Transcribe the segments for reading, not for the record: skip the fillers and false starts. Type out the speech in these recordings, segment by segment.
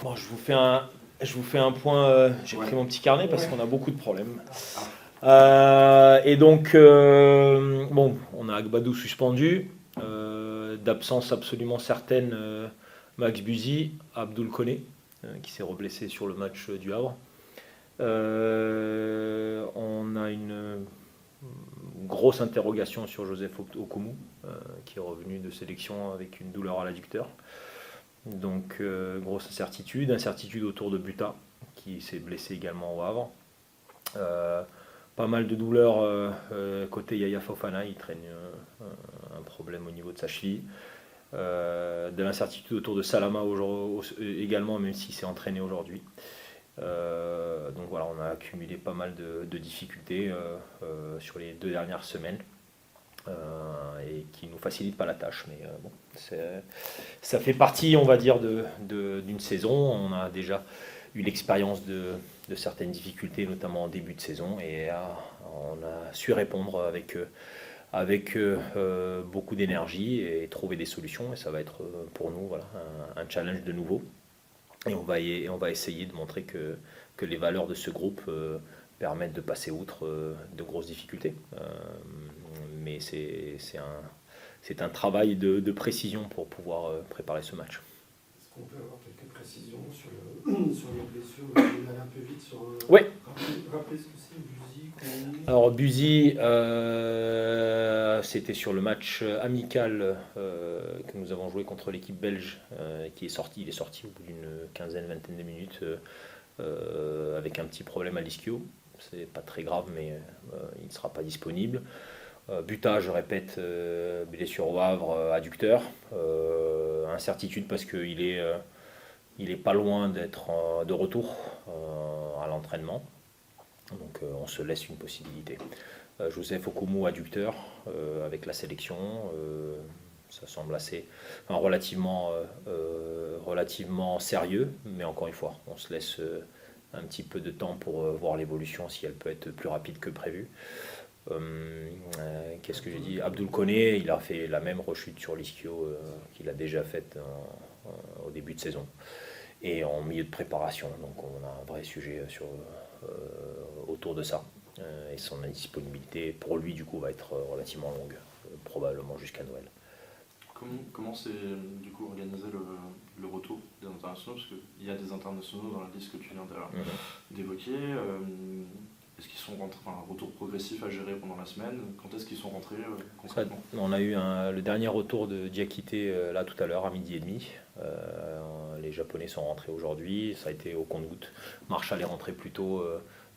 Bon, je vous fais un point. J'ai pris mon petit carnet parce qu'on a beaucoup de problèmes. Et donc, bon, on a Agbadou suspendu. D'absence absolument certaine, Max Buzy, Abdoul Koné, qui s'est reblessé sur le match du Havre. On a une grosse interrogation sur Joseph Okoumou, qui est revenu de sélection avec une douleur à l'adducteur. Donc, grosse incertitude autour de Buta, qui s'est blessé également au Havre. Pas mal de douleurs côté Yaya Fofana, il traîne un problème au niveau de sa cheville. De l'incertitude autour de Salama également, même s'il s'est entraîné aujourd'hui. Donc voilà, on a accumulé pas mal de difficultés sur les 2 dernières semaines. Et qui ne nous facilite pas la tâche. Mais bon, ça fait partie, on va dire, d'une saison. On a déjà eu l'expérience de certaines difficultés, notamment en début de saison, et on a su répondre avec beaucoup d'énergie et trouver des solutions. Et ça va être pour nous voilà, un challenge de nouveau. Et on va essayer de montrer que les valeurs de ce groupe permettent de passer outre de grosses difficultés. Mais c'est un travail de précision pour pouvoir préparer ce match. Est-ce qu'on peut avoir quelques précisions sur les blessures? On allait un peu vite sur... Oui. Rappelez ce que c'est, Buzy, Koné. Alors Buzy, c'était sur le match amical que nous avons joué contre l'équipe belge, il est sorti au bout d'une vingtaine de minutes avec un petit problème à l'ischio. C'est pas très grave, mais il ne sera pas disponible. Buta, je répète, blessure au Havre, adducteur. Incertitude parce qu'il est pas loin d'être de retour à l'entraînement. Donc on se laisse une possibilité. Joseph Okoumou, adducteur, avec la sélection. Ça semble relativement sérieux, mais encore une fois, on se laisse un petit peu de temps pour voir l'évolution, si elle peut être plus rapide que prévu. Qu'est-ce que j'ai dit? Abdoul Koné, il a fait la même rechute sur l'ischio qu'il a déjà faite au début de saison et en milieu de préparation. Donc on a un vrai sujet autour de ça. Et son indisponibilité pour lui du coup va être relativement longue, probablement jusqu'à Noël. Comment c'est du coup organisé le retour des internationaux? Parce qu'il y a des internationaux dans la liste que tu viens d'évoquer. Est-ce qu'ils sont rentrés, un retour progressif à gérer pendant la semaine? Quand est-ce qu'ils sont rentrés concrètement? On a eu le dernier retour de Diakité là tout à l'heure à 12h30. Les Japonais sont rentrés aujourd'hui, ça a été au compte-gouttes. Marshall est rentré plus tôt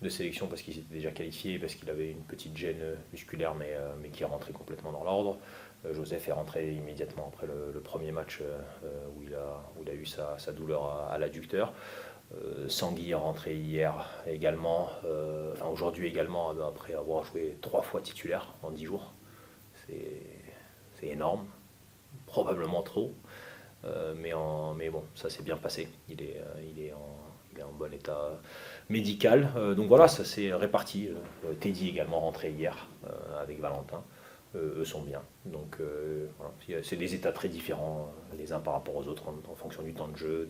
de sélection parce qu'il s'était déjà qualifié, parce qu'il avait une petite gêne musculaire, mais qui est rentré complètement dans l'ordre. Joseph est rentré immédiatement après le premier match où il a eu sa douleur à l'adducteur. Sangui est rentré hier également, aujourd'hui également, après avoir joué 3 fois titulaire en 10 jours. C'est énorme, probablement trop, mais bon, ça s'est bien passé. Il est en bon état médical. Donc voilà, ça s'est réparti. Teddy également rentré hier avec Valentin. Eux sont bien. Donc voilà. C'est des états très différents les uns par rapport aux autres en fonction du temps de jeu,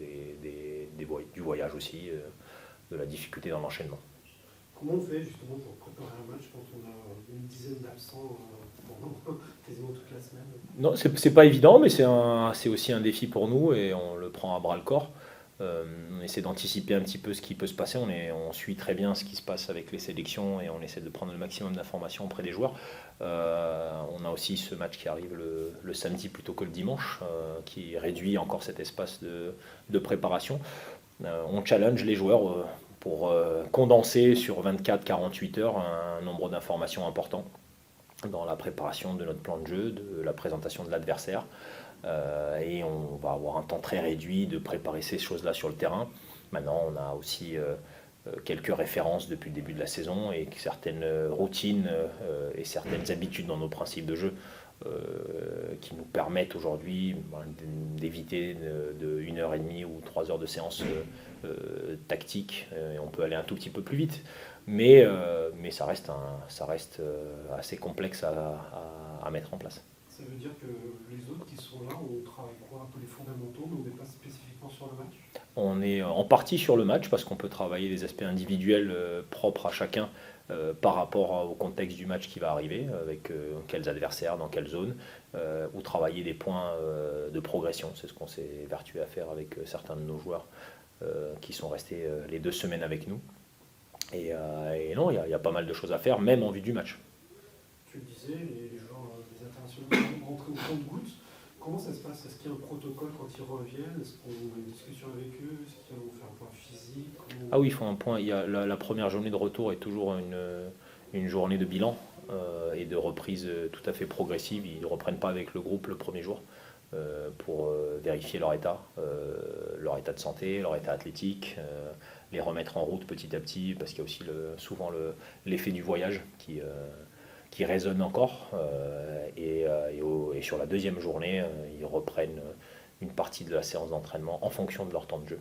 du voyage aussi, de la difficulté dans l'enchaînement. Comment on fait justement pour préparer un match quand on a une dizaine d'absents pendant quasiment toute la semaine? Non, c'est pas évident, mais c'est aussi un défi pour nous et on le prend à bras le corps. On essaie d'anticiper un petit peu ce qui peut se passer, on suit très bien ce qui se passe avec les sélections et on essaie de prendre le maximum d'informations auprès des joueurs. On a aussi ce match qui arrive le samedi plutôt que le dimanche, qui réduit encore cet espace de préparation. On challenge les joueurs pour condenser sur 24-48 heures un nombre d'informations important dans la préparation de notre plan de jeu, de la présentation de l'adversaire. Et on va avoir un temps très réduit de préparer ces choses-là sur le terrain. Maintenant, on a aussi quelques références depuis le début de la saison et certaines routines et certaines habitudes dans nos principes de jeu qui nous permettent aujourd'hui d'éviter de 1h30 ou 3 heures de séance tactique. Et on peut aller un tout petit peu plus vite, mais ça reste assez complexe à mettre en place. Ça veut dire que les autres qui sont là ont travaille quoi? Un peu les fondamentaux, mais on n'est pas spécifiquement sur le match. On est en partie sur le match parce qu'on peut travailler des aspects individuels propres à chacun par rapport au contexte du match qui va arriver, avec quels adversaires, dans quelle zone, ou travailler des points de progression. C'est ce qu'on s'est vertué à faire avec certains de nos joueurs qui sont restés les 2 semaines avec nous. Et non, il y a pas mal de choses à faire, même en vue du match. Tu le disais, les joueurs, les internationaux rentrés au compte-gouttes. Comment ça se passe? Est-ce qu'il y a un protocole quand ils reviennent? Est-ce qu'on a une discussion avec eux? Est-ce qu'ils vont faire un point physique? Ah oui, ils font un point. Il y a la première journée de retour est toujours une journée de bilan et de reprise tout à fait progressive. Ils ne reprennent pas avec le groupe le premier jour pour vérifier leur état de santé, leur état athlétique, les remettre en route petit à petit, parce qu'il y a aussi souvent l'effet du voyage qui résonne encore. Et sur la deuxième journée, ils reprennent une partie de la séance d'entraînement en fonction de leur temps de jeu.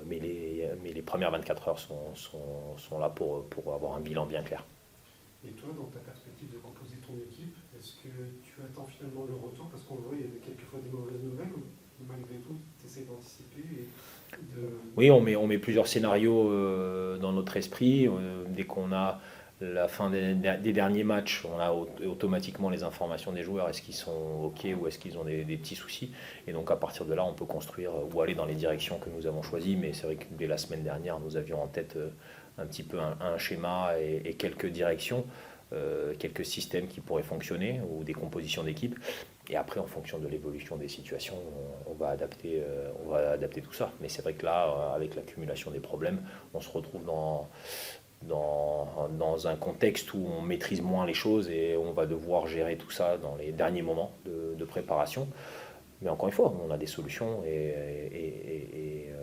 Mais les premières 24 heures sont là pour avoir un bilan bien clair. Et toi, dans ta perspective de composer ton équipe, est-ce que tu attends finalement le retour? Parce qu'on voit, il y avait quelquefois des mauvaises nouvelles, ou malgré tout, tu essaies d'anticiper Oui, on met plusieurs scénarios dans notre esprit. Dès qu'on a la fin des derniers matchs, on a automatiquement les informations des joueurs, est-ce qu'ils sont OK ou est-ce qu'ils ont des petits soucis. Et donc à partir de là, on peut construire ou aller dans les directions que nous avons choisies. Mais c'est vrai que dès la semaine dernière, nous avions en tête un petit peu un schéma et quelques directions, quelques systèmes qui pourraient fonctionner ou des compositions d'équipe. Et après, en fonction de l'évolution des situations, on va adapter tout ça. Mais c'est vrai que là, avec l'accumulation des problèmes, on se retrouve dans un contexte où on maîtrise moins les choses et on va devoir gérer tout ça dans les derniers moments de préparation. Mais encore une fois, on a des solutions et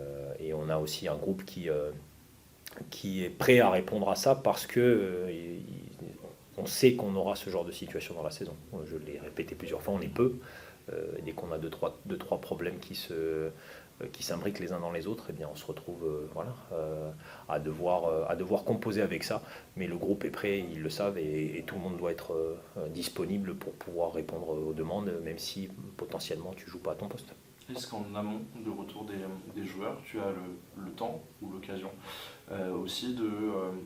on a aussi un groupe qui est prêt à répondre à ça parce que on sait qu'on aura ce genre de situation dans la saison. Je l'ai répété plusieurs fois, on est peu. Dès qu'on a deux, trois problèmes qui s'imbriquent les uns dans les autres, eh bien on se retrouve à devoir composer avec ça. Mais le groupe est prêt, ils le savent, et tout le monde doit être disponible pour pouvoir répondre aux demandes, même si potentiellement tu ne joues pas à ton poste. Est-ce qu'en amont du retour des joueurs, tu as le temps ou l'occasion aussi de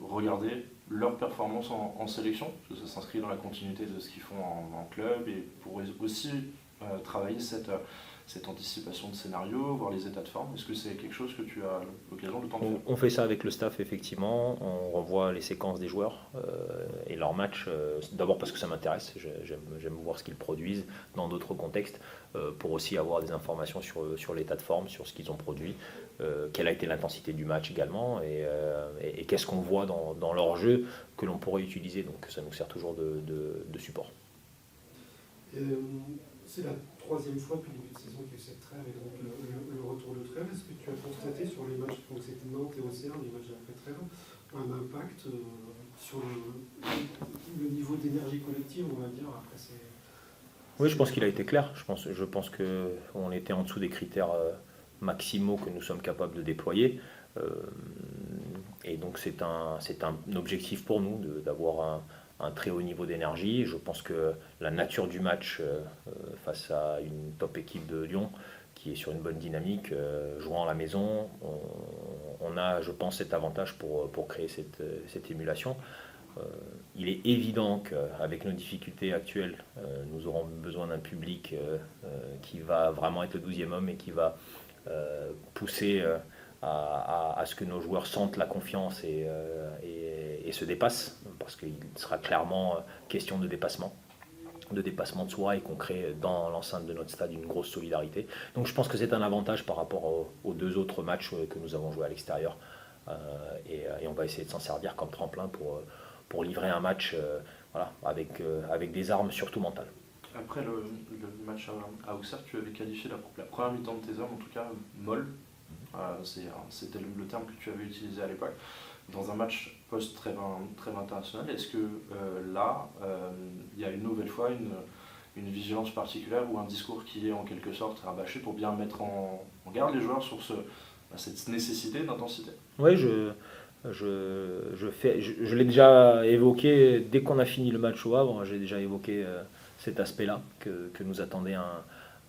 regarder leur performance en sélection, parce que ça s'inscrit dans la continuité de ce qu'ils font en club, et pour aussi travailler cette anticipation de scénario, voir les états de forme? Est-ce que c'est quelque chose que tu as l'occasion, le temps de faire? On fait ça avec le staff, effectivement. On revoit les séquences des joueurs et leurs matchs, d'abord parce que ça m'intéresse, j'aime voir ce qu'ils produisent dans d'autres contextes, pour aussi avoir des informations sur l'état de forme, sur ce qu'ils ont produit, quelle a été l'intensité du match également, et qu'est-ce qu'on voit dans leur jeu que l'on pourrait utiliser. Donc ça nous sert toujours de support. C'est la troisième fois depuis le début de saison qu'il y a eu cette trêve et donc le retour de trêve. Est-ce que tu as constaté sur les matchs, donc c'était Nantes et Auxerre, les matchs après trêve, un impact sur le niveau d'énergie collective, on va dire, après ces... Oui, je pense qu'il a été clair. Je pense qu'on était en dessous des critères maximaux que nous sommes capables de déployer. Et donc c'est un objectif pour nous d'avoir un très haut niveau d'énergie. Je pense que la nature du match face à une top équipe de Lyon qui est sur une bonne dynamique, jouant à la maison, on a, je pense, cet avantage pour créer cette émulation. Il est évident qu'avec nos difficultés actuelles, nous aurons besoin d'un public qui va vraiment être le 12e homme et qui va pousser à ce que nos joueurs sentent la confiance et se dépassent, parce qu'il sera clairement question de dépassement de soi, et qu'on crée dans l'enceinte de notre stade une grosse solidarité. Donc je pense que c'est un avantage par rapport aux 2 autres matchs que nous avons joués à l'extérieur, et on va essayer de s'en servir comme tremplin pour livrer un match avec des armes surtout mentales. Après le match à Auxerre, tu avais qualifié la première mi-temps de tes hommes, en tout cas, molle. C'était le terme que tu avais utilisé à l'époque. Dans un match post-trêve international, est-ce que là, il y a une nouvelle fois une vigilance particulière ou un discours qui est en quelque sorte rabâché pour bien mettre en garde les joueurs sur cette nécessité d'intensité? Oui, je l'ai déjà évoqué dès qu'on a fini le match au Havre. J'ai déjà évoqué cet aspect-là, que nous attendait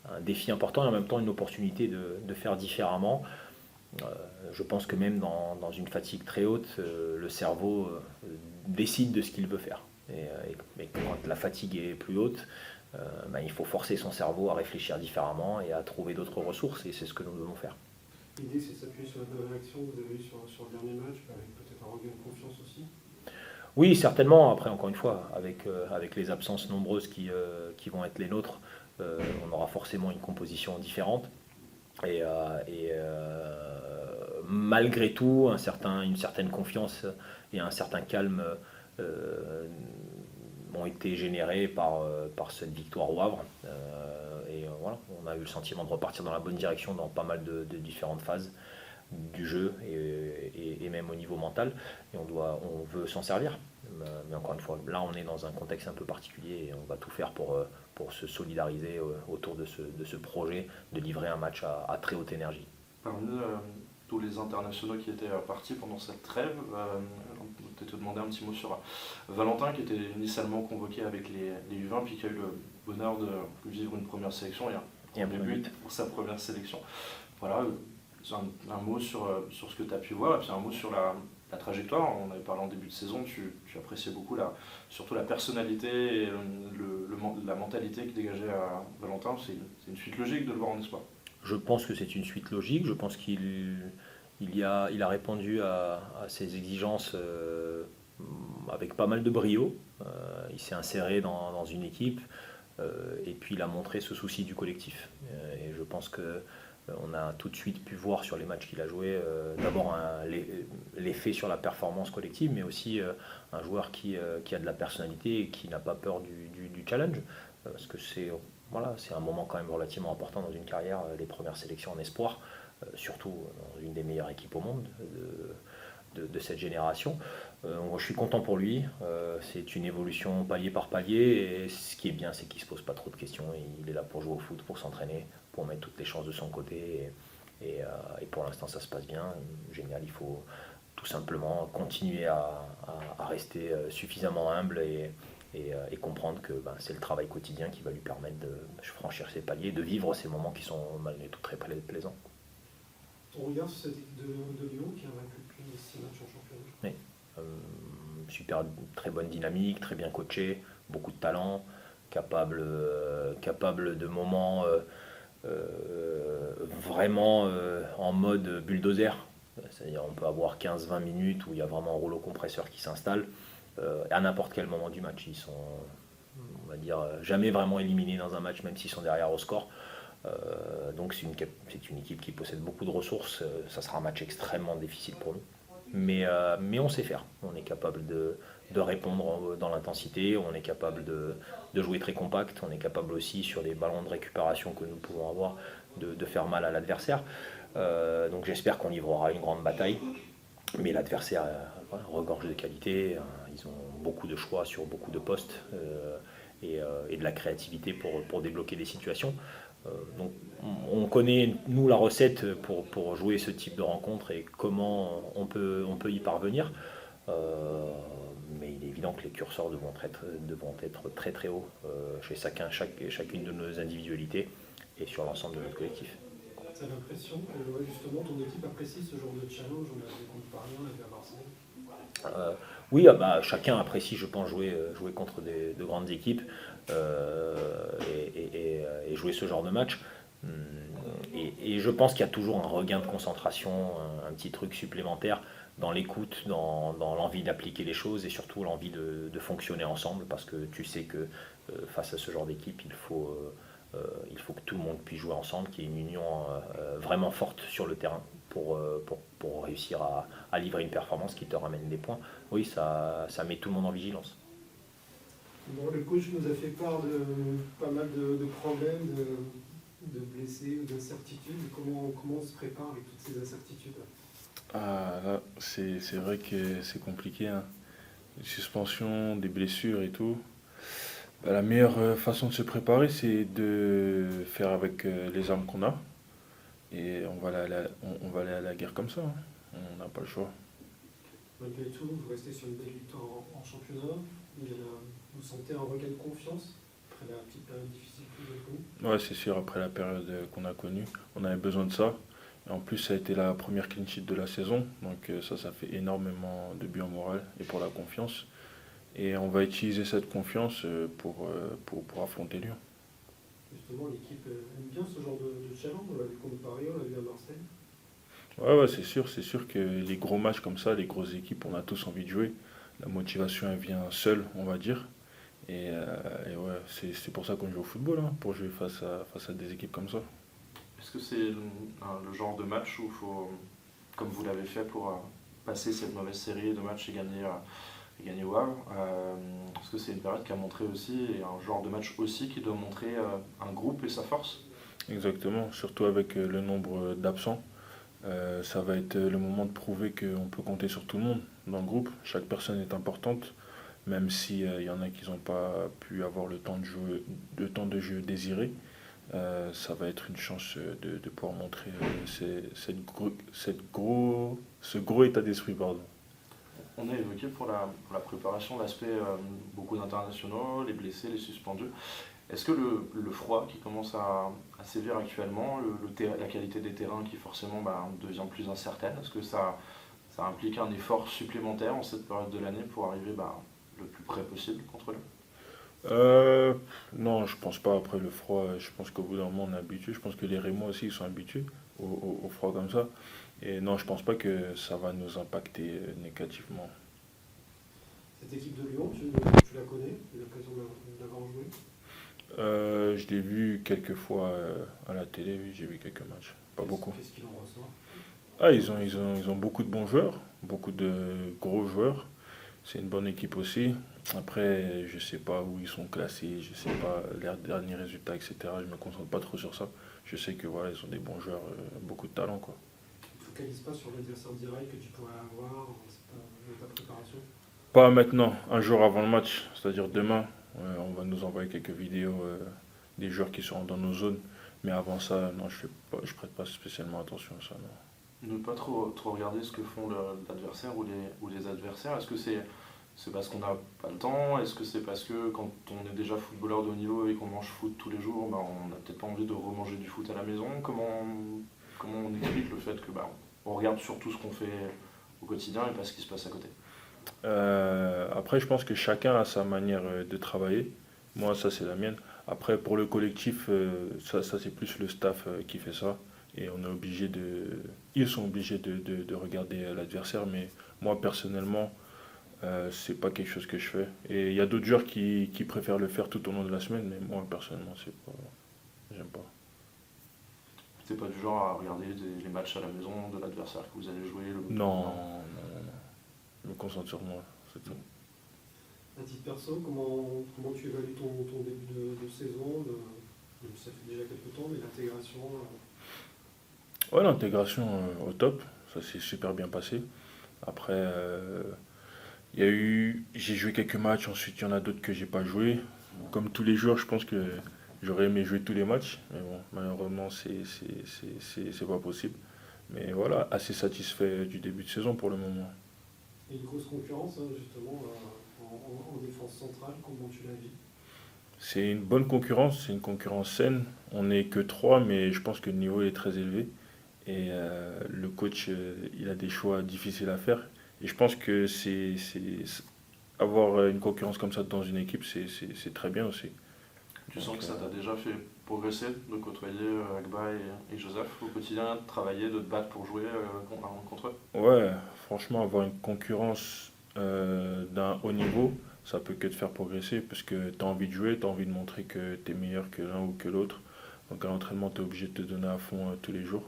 un défi important et en même temps une opportunité de faire différemment. Je pense que même dans une fatigue très haute, le cerveau décide de ce qu'il veut faire. Et quand la fatigue est plus haute, il faut forcer son cerveau à réfléchir différemment et à trouver d'autres ressources, et c'est ce que nous devons faire. L'idée, c'est de s'appuyer sur la bonne réaction que vous avez eue sur le dernier match, avec peut-être un regain de confiance aussi. Oui, certainement. Après, encore une fois, avec les absences nombreuses qui vont être les nôtres, on aura forcément une composition différente. Et malgré tout, une certaine confiance et un certain calme ont été générés par cette victoire au Havre. Voilà, on a eu le sentiment de repartir dans la bonne direction dans pas mal de différentes phases du jeu et même au niveau mental. Et on veut s'en servir. Mais encore une fois, là on est dans un contexte un peu particulier et on va tout faire pour se solidariser autour de ce projet de livrer un match à très haute énergie. Parmi tous les internationaux qui étaient partis pendant cette trêve, on peut peut-être te demander un petit mot sur Valentin, qui était initialement convoqué avec les U20, puis qui a eu le bonheur de vivre une première sélection et un but pour sa première sélection. Voilà, un mot sur ce que tu as pu voir, et puis un mot sur la trajectoire. On avait parlé en début de saison, tu appréciais beaucoup surtout la personnalité et la mentalité que dégageait Valentin. C'est une suite logique de le voir en espoir. Je pense que c'est une suite logique. Je pense qu'il a répondu à ces exigences avec pas mal de brio. Il s'est inséré dans une équipe et puis il a montré ce souci du collectif. Et je pense que on a tout de suite pu voir sur les matchs qu'il a joués, d'abord l'effet sur la performance collective, mais aussi un joueur qui a de la personnalité et qui n'a pas peur du challenge. Parce que c'est un moment quand même relativement important dans une carrière, les premières sélections en espoir, surtout dans une des meilleures équipes au monde de cette génération. Moi, je suis content pour lui. C'est une évolution palier par palier, et ce qui est bien, c'est qu'il ne se pose pas trop de questions. Il est là pour jouer au foot, pour s'entraîner, pour mettre toutes les chances de son côté, et pour l'instant ça se passe bien. Génial. Il faut tout simplement continuer à rester suffisamment humble et comprendre que c'est le travail quotidien qui va lui permettre de franchir ses paliers, de vivre ces moments qui sont malgré tout très plaisants. On regarde cette équipe de Lyon qui a vaincu depuis 6 matchs en championnat. Oui. Très bonne dynamique, très bien coaché, beaucoup de talent, capable de moments vraiment en mode bulldozer. C'est-à-dire on peut avoir 15-20 minutes où il y a vraiment un rouleau compresseur qui s'installe à n'importe quel moment du match. Ils sont, on va dire, jamais vraiment éliminés dans un match, même s'ils sont derrière au score. Donc c'est une équipe qui possède beaucoup de ressources. Ça sera un match extrêmement difficile pour nous. Mais on sait faire. On est capable de répondre dans l'intensité, on est capable de jouer très compact, on est capable aussi sur les ballons de récupération que nous pouvons avoir de faire mal à l'adversaire. Donc j'espère qu'on livrera une grande bataille. Mais l'adversaire regorge de qualité, ils ont beaucoup de choix sur beaucoup de postes et de la créativité pour débloquer des situations. Donc on connaît, nous, la recette pour jouer ce type de rencontre et comment on peut y parvenir. Mais il est évident que les curseurs devront être très très hauts chez chacune de nos individualités et sur l'ensemble de notre collectif. Tu as l'impression que justement ton équipe apprécie ce genre de challenge? On avait contre Paris, on avait à Marseille. Oui, chacun apprécie, je pense, jouer contre de grandes équipes et jouer ce genre de match. Et je pense qu'il y a toujours un regain de concentration, un petit truc supplémentaire dans l'écoute, dans l'envie d'appliquer les choses et surtout l'envie de fonctionner ensemble, parce que tu sais que face à ce genre d'équipe, il faut que tout le monde puisse jouer ensemble, qu'il y ait une union vraiment forte sur le terrain pour réussir à livrer une performance qui te ramène des points. Oui, ça met tout le monde en vigilance. Bon, le coach nous a fait part de pas mal de problèmes, de blessés ou d'incertitudes. Comment on se prépare avec toutes ces incertitudes? Là, c'est vrai que c'est compliqué, hein. Les suspensions, des blessures et tout. La meilleure façon de se préparer, c'est de faire avec les armes qu'on a. Et on va aller à la guerre comme ça, hein. On n'a pas le choix. Malgré tout, vous restez sur une belle victoire en championnat. Vous sentez un regain de confiance? après la petite période difficile que vous avez connue? Ouais, c'est sûr, après la période qu'on a connue, on avait besoin de ça. Et en plus, ça a été la première clean sheet de la saison. Donc ça fait énormément de bien au moral et pour la confiance. Et on va utiliser cette confiance pour affronter Lyon. Justement, l'équipe aime bien ce genre de challenge. On l'a vu contre Paris, on l'a vu à Marseille. Ouais, c'est sûr que les gros matchs comme ça, les grosses équipes, on a tous envie de jouer. La motivation, elle vient seule, on va dire. Et ouais, c'est pour ça qu'on joue au football, hein, pour jouer face à des équipes comme ça. Est-ce que c'est le genre de match où il faut, comme vous l'avez fait pour passer cette mauvaise série de matchs et gagner au Havre, est-ce que c'est une période qui a montré aussi, et un genre de match aussi qui doit montrer un groupe et sa force? Exactement, surtout avec le nombre d'absents. Ça va être le moment de prouver qu'on peut compter sur tout le monde dans le groupe. Chaque personne est importante, même si y en a qui n'ont pas pu avoir le temps de jeu désiré. Ça va être une chance de pouvoir montrer ce gros état d'esprit. Pardon. On a évoqué pour la préparation l'aspect beaucoup d'internationaux, les blessés, les suspendus. Est-ce que le froid qui commence à sévir actuellement, la qualité des terrains qui forcément devient plus incertaine, est-ce que ça implique un effort supplémentaire en cette période de l'année pour arriver le plus près possible contre Lyon? Non, je pense pas. Après le froid, je pense qu'au bout d'un moment on est habitué. Je pense que les Rémois aussi ils sont habitués au froid comme ça. Et non, je pense pas que ça va nous impacter négativement. Cette équipe de Lyon, tu la connais? Tu as eu l'occasion d'avoir joué? Je l'ai vu quelques fois à la télé, oui, j'ai vu quelques matchs. Pas beaucoup. Qu'est-ce qu'il en ressort? Ah, ils ont beaucoup de bons joueurs, beaucoup de gros joueurs. C'est une bonne équipe aussi. Après, je sais pas où ils sont classés, je sais pas leurs derniers résultats, etc. Je me concentre pas trop sur ça. Je sais que voilà, ils ont des bons joueurs, beaucoup de talent, quoi. Ne focalise pas sur l'adversaire direct que tu pourrais avoir dans ta préparation. Pas maintenant, un jour avant le match, c'est-à-dire demain, on va nous envoyer quelques vidéos des joueurs qui seront dans nos zones. Mais avant ça, non, je prête pas spécialement attention à ça, non. Ne pas trop regarder ce que font l'adversaire ou les adversaires. Est-ce que c'est parce qu'on n'a pas le temps? Est-ce que c'est parce que quand on est déjà footballeur de haut niveau et qu'on mange foot tous les jours, on n'a peut-être pas envie de remanger du foot à la maison? Comment on explique le fait que on regarde surtout ce qu'on fait au quotidien et pas ce qui se passe à côté? Après, je pense que chacun a sa manière de travailler. Moi, ça, c'est la mienne. Après, pour le collectif, ça c'est plus le staff qui fait ça. Et on est obligé ils sont obligés de regarder l'adversaire. Mais moi, personnellement, c'est pas quelque chose que je fais. Et il y a d'autres joueurs qui préfèrent le faire tout au long de la semaine. Mais moi, personnellement, j'aime pas. C'est pas du genre à regarder les matchs à la maison de l'adversaire que vous allez jouer Non, non. Je me concentre sur moi, c'est tout. À titre perso, comment tu évalues ton début de saison? Ça fait déjà quelques temps, mais l'intégration. Ouais, l'intégration au top, ça s'est super bien passé. Après, j'ai joué quelques matchs, ensuite il y en a d'autres que j'ai pas joué. Comme tous les joueurs, je pense que j'aurais aimé jouer tous les matchs, mais bon, malheureusement, c'est pas possible. Mais voilà, assez satisfait du début de saison pour le moment. Et une grosse concurrence, justement, en défense centrale, comment tu la vis? C'est une bonne concurrence, c'est une concurrence saine. On n'est que trois, mais je pense que le niveau est très élevé. Et le coach, il a des choix difficiles à faire. Et je pense que avoir une concurrence comme ça dans une équipe, c'est très bien aussi. Tu sens que ça t'a déjà fait progresser de côtoyer Agba et Joseph au quotidien, de travailler, de te battre pour jouer contre eux? Ouais, franchement, avoir une concurrence d'un haut niveau, ça peut que te faire progresser parce que tu as envie de jouer, tu as envie de montrer que tu es meilleur que l'un ou que l'autre. Donc à l'entraînement, tu es obligé de te donner à fond tous les jours.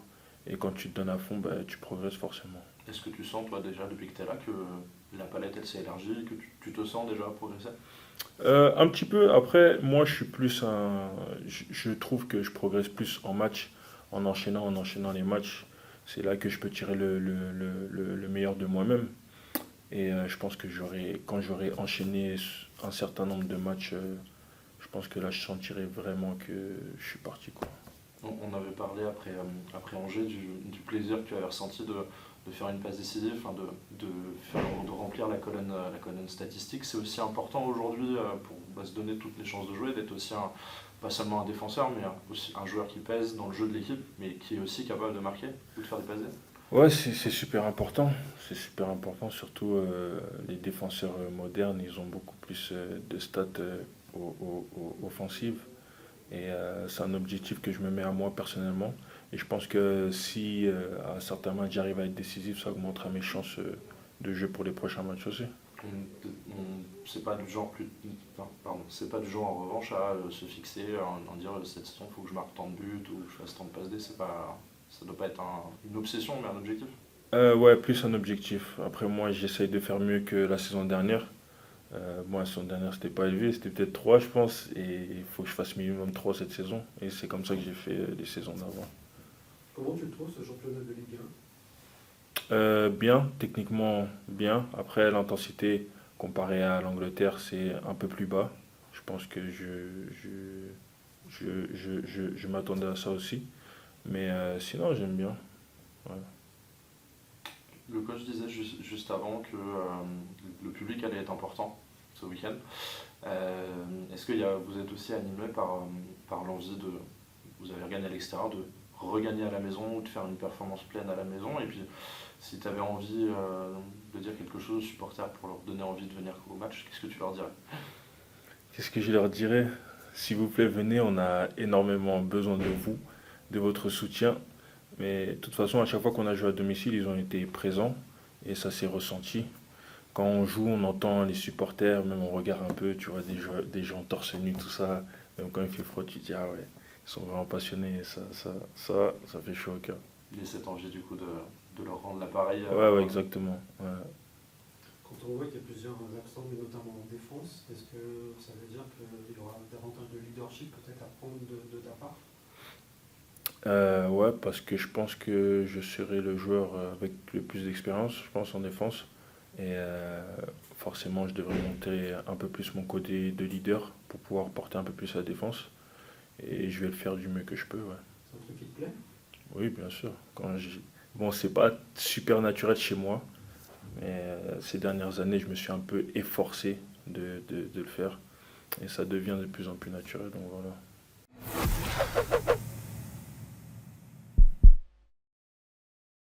Et quand tu te donnes à fond, tu progresses forcément. Est-ce que tu sens, toi, déjà, depuis que tu es là, que la palette, elle s'est élargie, que tu te sens déjà progresser? Un petit peu, après, moi je suis plus je trouve que je progresse plus en match, en enchaînant les matchs. C'est là que je peux tirer le meilleur de moi-même. Et je pense que quand j'aurai enchaîné un certain nombre de matchs, je pense que là je sentirai vraiment que je suis parti, quoi. On avait parlé après Angers du plaisir que tu avais ressenti de faire une passe décisive, de remplir la colonne statistique. C'est aussi important aujourd'hui pour se donner toutes les chances de jouer, d'être aussi pas seulement un défenseur, mais aussi un joueur qui pèse dans le jeu de l'équipe, mais qui est aussi capable de marquer ou de faire des passes D? Ouais, c'est super important. C'est super important, surtout les défenseurs modernes, ils ont beaucoup plus de stats offensives. Et c'est un objectif que je me mets à moi personnellement. Et je pense que si à certains matchs j'arrive à être décisif, ça augmentera mes chances de jeu pour les prochains matchs aussi. C'est pas du genre c'est pas du genre en revanche à se fixer, en dire cette saison il faut que je marque tant de buts ou que je fasse tant de passes D, ça doit pas être une obsession mais un objectif. Ouais, plus un objectif. Après, moi, j'essaye de faire mieux que la saison dernière. Moi, la saison dernière, c'était pas élevé, c'était peut-être 3 je pense. Et il faut que je fasse minimum 3 cette saison. Et c'est comme ça que j'ai fait les saisons d'avant. Comment tu le trouves ce championnat de Ligue 1? Bien, techniquement bien. Après, l'intensité comparée à l'Angleterre, c'est un peu plus bas. Je pense que je m'attendais à ça aussi. Mais sinon, j'aime bien. Ouais. Le coach disait juste avant que le public allait être important ce week-end. Est-ce que vous êtes aussi animé par l'envie vous avez regagné à l'extérieur, de regagner à la maison ou de faire une performance pleine à la maison? Et puis, si tu avais envie de dire quelque chose aux supporters pour leur donner envie de venir au match, qu'est-ce que tu leur dirais? Qu'est-ce que je leur dirais? S'il vous plaît, venez, on a énormément besoin de vous, de votre soutien. Mais de toute façon, à chaque fois qu'on a joué à domicile, ils ont été présents et ça s'est ressenti. Quand on joue, on entend les supporters, même on regarde un peu, tu vois, des gens torse nu, tout ça. Même quand il fait froid, tu te dis, ah ouais, ils sont vraiment passionnés et ça fait chaud au cœur. Il y a cette envie du coup de leur rendre l'appareil. Ouais, exactement. Ouais. Quand on voit qu'il y a plusieurs absents, mais notamment en défense, est-ce que ça veut dire qu'il y aura davantage de leadership peut-être à prendre de ta part? Ouais, parce que je pense que je serai le joueur avec le plus d'expérience, je pense, en défense. Et forcément, je devrais monter un peu plus mon côté de leader pour pouvoir porter un peu plus la défense. Et je vais le faire du mieux que je peux, ouais. C'est un truc qui te plaît? Oui, bien sûr. Bon, c'est pas super naturel chez moi, mais ces dernières années, je me suis un peu efforcé de le faire. Et ça devient de plus en plus naturel, donc voilà.